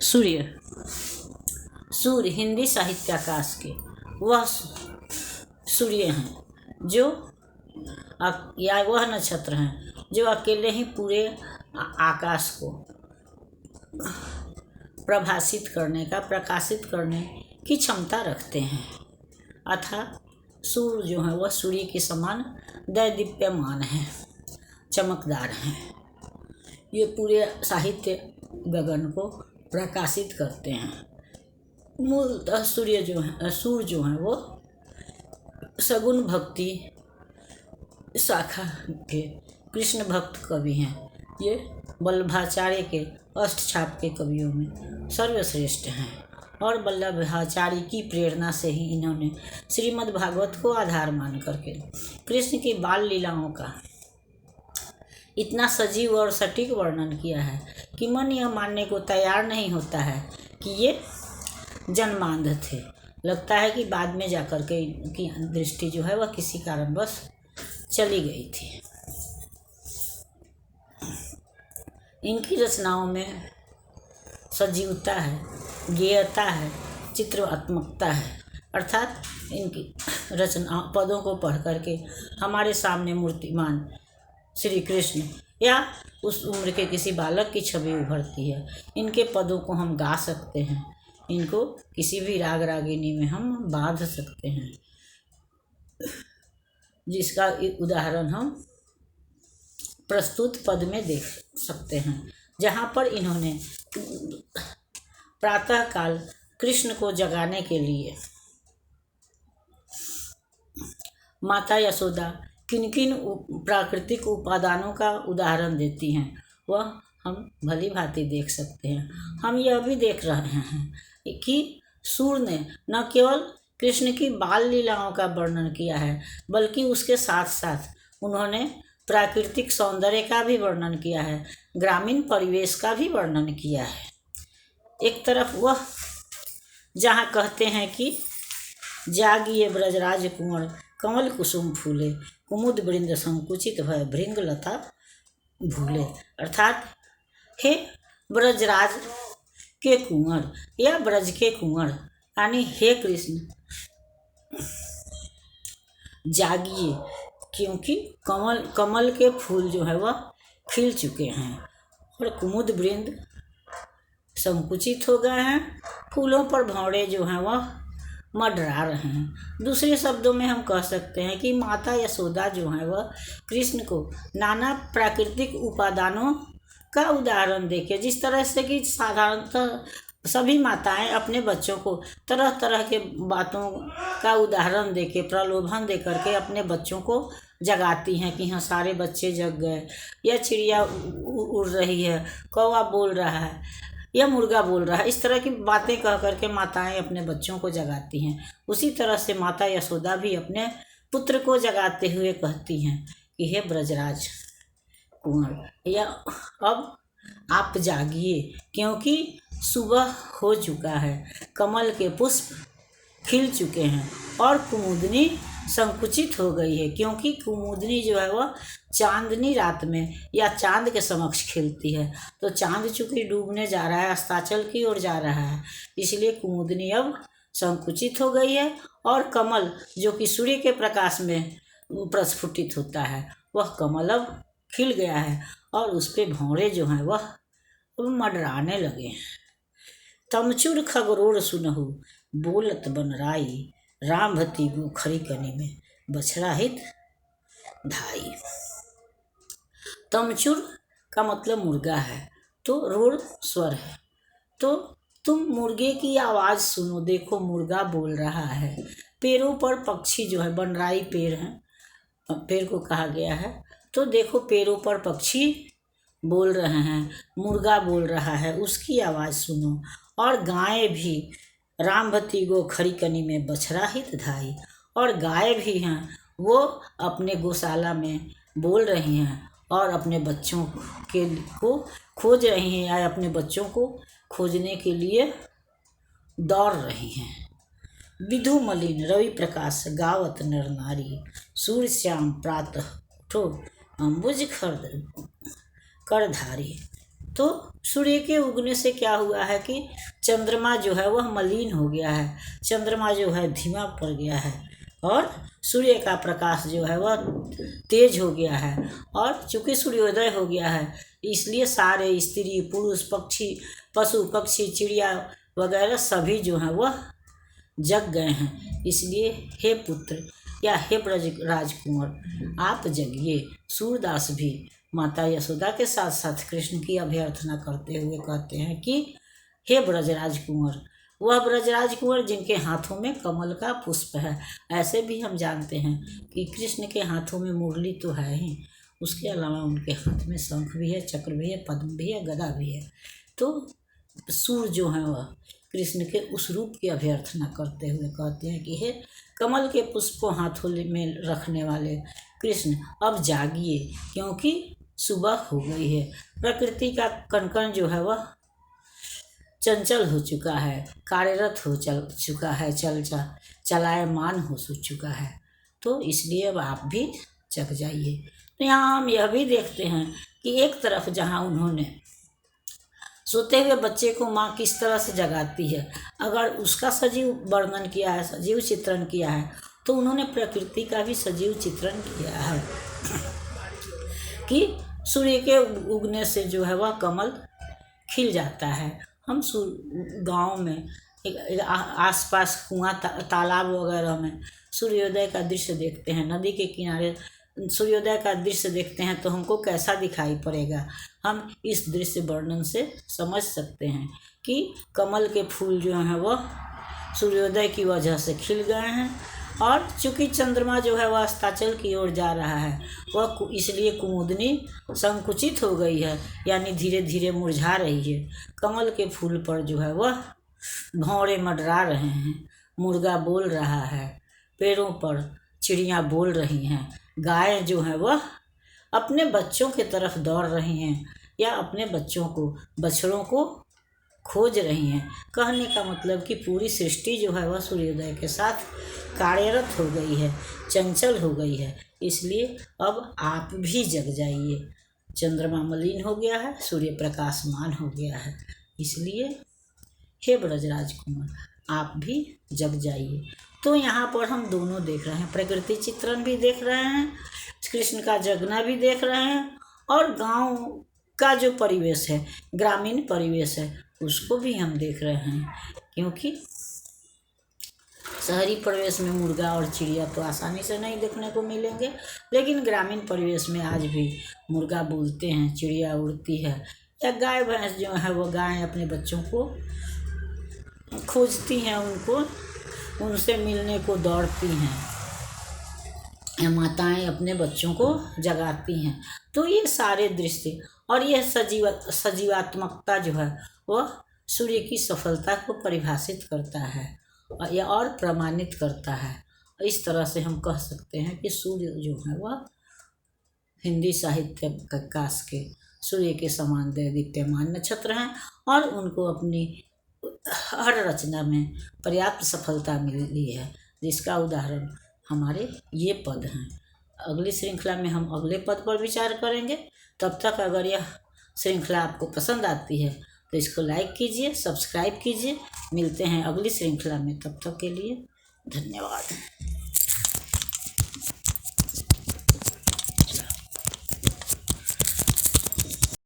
सूर्य। सूर्य हिंदी साहित्याकाश के वह सूर्य हैं जो या वह नक्षत्र हैं जो अकेले ही पूरे आकाश को प्रकाशित करने की क्षमता रखते हैं। अर्थात सूर्य जो है वह सूर्य के समान दैदीप्यमान है, चमकदार हैं। ये पूरे साहित्य गगन को प्रकाशित करते हैं। मूलतः सूर्य जो है वो सगुण भक्ति शाखा के कृष्ण भक्त कवि हैं। ये वल्लभाचार्य के अष्टछाप के कवियों में सर्वश्रेष्ठ हैं और वल्लभाचार्य की प्रेरणा से ही इन्होंने श्रीमद् भागवत को आधार मान करके कृष्ण की बाल लीलाओं का इतना सजीव और सटीक वर्णन किया है कि मन यह मानने को तैयार नहीं होता है कि ये जन्मांध थे। लगता है कि बाद में जाकर के इनकी दृष्टि जो है वह किसी कारणवश चली गई थी। इनकी रचनाओं में सजीवता है, गेयता है, चित्रात्मकता है। अर्थात इनकी रचना पदों को पढ़ करके हमारे सामने मूर्तिमान श्री कृष्ण या उस उम्र के किसी बालक की छवि उभरती है। इनके पदों को हम गा सकते हैं, इनको किसी भी राग रागिनी में हम बांध सकते हैं, जिसका उदाहरण हम प्रस्तुत पद में देख सकते हैं, जहाँ पर इन्होंने प्रातःकाल कृष्ण को जगाने के लिए माता यशोदा किन किन प्राकृतिक उपादानों का उदाहरण देती हैं वह हम भली भांति देख सकते हैं। हम यह भी देख रहे हैं कि सूर्य ने न केवल कृष्ण की बाल लीलाओं का वर्णन किया है बल्कि उसके साथ साथ उन्होंने प्राकृतिक सौंदर्य का भी वर्णन किया है, ग्रामीण परिवेश का भी वर्णन किया है। एक तरफ वह जहाँ कहते हैं कि जागिए ब्रजराज कुंवर कमल कुसुम फूले कुमुद वृंद संकुचित भय भृंग लता भूले। अर्थात हे ब्रजराज के कुंवर या ब्रज के कुंवर यानी हे कृष्ण जागिए, क्योंकि कमल के फूल जो है वह खिल चुके हैं और कुमुद वृंद संकुचित हो गए हैं, फूलों पर भौरे जो हैं वह मंडरा रहे हैं। दूसरे शब्दों में हम कह सकते हैं कि माता यशोदा जो है वह कृष्ण को नाना प्राकृतिक उपादानों का उदाहरण देके, जिस तरह से कि साधारणतः सभी माताएं अपने बच्चों को तरह तरह के बातों का उदाहरण देके, प्रलोभन दे करके अपने बच्चों को जगाती हैं कि हाँ सारे बच्चे जग गए, या चिड़िया उड़ रही है, कौवा बोल रहा है या मुर्गा बोल रहा है, इस तरह की बातें कह करके माताएं अपने बच्चों को जगाती हैं। उसी तरह से माता यशोदा भी अपने पुत्र को जगाते हुए कहती हैं कि हे ब्रजराज कुंवर, या अब आप जागिए क्योंकि सुबह हो चुका है, कमल के पुष्प खिल चुके हैं और कुमुदनी संकुचित हो गई है, क्योंकि कुमुदनी जो है वह चांदनी रात में या चांद के समक्ष खिलती है। तो चांद चूँकि डूबने जा रहा है, अस्ताचल की ओर जा रहा है, इसलिए कुमुदनी अब संकुचित हो गई है और कमल जो कि सूर्य के प्रकाश में प्रस्फुटित होता है वह कमल अब खिल गया है और उस पे भौरे जो हैं वह मंडराने लगे हैं। तमचुर खगरोड़ सुनहु बोलत बनराई, राम भती गो खरी कनी में बछड़ा हित धाई। तमचुर का मतलब मुर्गा है, तो रोड़ स्वर है, तो तुम मुर्गे की आवाज़ सुनो, देखो मुर्गा बोल रहा है। पेड़ों पर पक्षी जो है, बनराई पेड़ है, पेड़ को कहा गया है, तो देखो पेड़ों पर पक्षी बोल रहे हैं, मुर्गा बोल रहा है, उसकी आवाज़ सुनो। और गाय भी रामभती गो खरी कनी में बछड़ा हित धाई, और गाय भी हैं वो अपने गौशाला में बोल रही हैं और अपने बच्चों को खोज रही हैं या अपने बच्चों को खोजने के लिए दौड़ रही हैं। विधु मलिन रवि प्रकाश गावत नर नारी, सूर्य श्याम प्रातः उठो अम्बुज करधारी। तो सूर्य के उगने से क्या हुआ है कि चंद्रमा जो है वह मलिन हो गया है, चंद्रमा जो है धीमा पड़ गया है और सूर्य का प्रकाश जो है वह तेज हो गया है। और चूंकि सूर्योदय हो गया है इसलिए सारे स्त्री पुरुष पक्षी पशु पक्षी चिड़िया वगैरह सभी जो हैं वह जग गए हैं। इसलिए हे पुत्र या हे ब्रज राजकुमार आप जगिए। सूरदास भी माता यशोदा के साथ साथ कृष्ण की अभ्यर्थना करते हुए कहते हैं कि हे ब्रज राजकुमार, वह ब्रज राजकुमार जिनके हाथों में कमल का पुष्प है। ऐसे भी हम जानते हैं कि कृष्ण के हाथों में मुरली तो है ही, उसके अलावा उनके हाथ में शंख भी है, चक्र भी है, पद्म भी है, गदा भी है। तो सूर जो हैं वह कृष्ण के उस रूप की अभ्यर्थना करते हुए कहते हैं कि हे कमल के पुष्प को हाथों में रखने वाले कृष्ण अब जागिए, क्योंकि सुबह हो गई है। प्रकृति का कण जो है वह चंचल हो चुका है, कार्यरत हो चुका है, चलायमान हो चुका है। तो इसलिए अब आप भी जग जाइए। तो यहाँ हम यह भी देखते हैं कि एक तरफ जहाँ उन्होंने सोते हुए बच्चे को माँ किस तरह से जगाती है, अगर उसका सजीव वर्णन किया है, सजीव चित्रण किया है, तो उन्होंने प्रकृति का भी सजीव चित्रण किया है कि सूर्य के उगने से जो है वह कमल खिल जाता है। हम गांव में एक आसपास कुआं तालाब वगैरह में सूर्योदय का दृश्य देखते हैं, नदी के किनारे सूर्योदय का दृश्य देखते हैं तो हमको कैसा दिखाई पड़ेगा। हम इस दृश्य वर्णन से समझ सकते हैं कि कमल के फूल जो हैं वह सूर्योदय की वजह से खिल गए हैं और चूँकि चंद्रमा जो है वह अस्ताचल की ओर जा रहा है, वह इसलिए कुमुदनी संकुचित हो गई है, यानी धीरे धीरे मुरझा रही है। कमल के फूल पर जो है वह भौरे मंडरा रहे हैं, मुर्गा बोल रहा है, पेड़ों पर चिड़ियाँ बोल रही हैं, गायें जो हैं वह अपने बच्चों के तरफ दौड़ रही हैं या अपने बछड़ों को खोज रही हैं। कहने का मतलब कि पूरी सृष्टि जो है वह सूर्योदय के साथ कार्यरत हो गई है, चंचल हो गई है। इसलिए अब आप भी जग जाइए। चंद्रमा मलिन हो गया है, सूर्य प्रकाशमान हो गया है। इसलिए हे ब्रज राजकुमार आप भी जग जाइए। तो यहाँ पर हम दोनों देख रहे हैं, प्रकृति चित्रण भी देख रहे हैं, कृष्ण का जगना भी देख रहे हैं और गांव का जो परिवेश है, ग्रामीण परिवेश है, उसको भी हम देख रहे हैं। क्योंकि शहरी परिवेश में मुर्गा और चिड़िया तो आसानी से नहीं देखने को मिलेंगे, लेकिन ग्रामीण परिवेश में आज भी मुर्गा बोलते हैं, चिड़िया उड़ती है, या गाय भैंस जो है वो गाय अपने बच्चों को खोजती हैं, उनसे मिलने को दौड़ती हैं, या माताएं अपने बच्चों को जगाती हैं। तो ये सारे दृश्य और यह सजीवात्मकता जो है वह सूर्य की सफलता को परिभाषित करता है और प्रमाणित करता है। इस तरह से हम कह सकते हैं कि सूर्य जो है वह हिंदी साहित्य काश के सूर्य के समान दैदीप्यमान नक्षत्र हैं और उनको अपनी हर रचना में पर्याप्त सफलता मिली है, जिसका उदाहरण हमारे ये पद हैं। अगली श्रृंखला में हम अगले पद पर विचार करेंगे। तब तक अगर यह श्रृंखला आपको पसंद आती है तो इसको लाइक कीजिए, सब्सक्राइब कीजिए। मिलते हैं अगली श्रृंखला में, तब तक के लिए धन्यवाद।